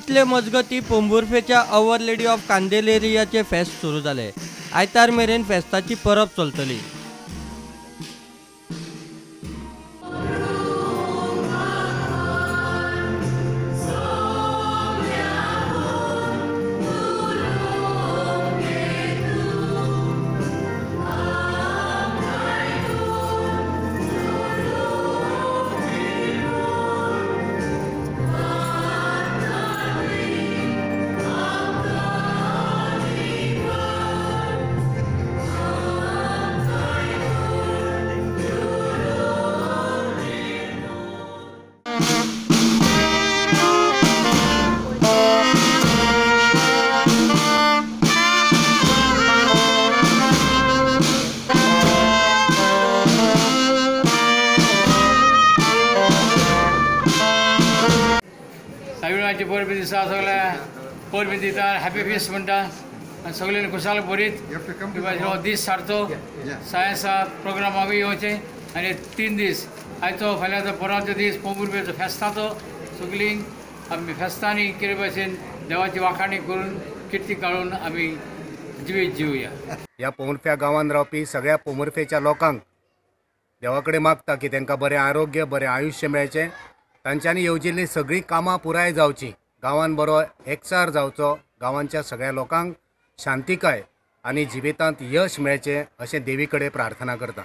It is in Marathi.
इतले मजगती पोंबुर्फेच्या अवर लेडी ऑफ कांदेलेरियाचे फेस्त सुरू जाले। आयतार मेरेन फेस्ताची परब चलतली। साविणाची परबी दिसा सगळ्या परबी दिता हॅपी फेस्ट म्हणटा आनी सगळ्यांनी खुशाल बरीत दीस सारतो सायन्सा प्रोग्रामाक येवचें आनी 3 दीस आयचो फाल्यांचो परवाचो दीस पोंबुर्फेचो फेस्ताचो सगळीं आमी फेस्तांनी कितें भाशेन देवाची वाखाणी करून किर्ती काडून आमी जिवीत जिवया। ह्या पोंबुर्फे गांवांत रावपी सगळ्या पोंबुर्फेच्या लोकांक देवा कडेन मागता की तांकां बरें आरोग्य बरें आयुश्य मेळचें, तांच्यांनी येवजिल्लीं सगळीं कामां पुराय जावचीं, गांवांत बरो एकचार जावचो, गांवांच्या सगळ्या लोकांक शांतिकाय आनी जिवितांत यश मेळचें अशें देवी कडेन प्रार्थना करता।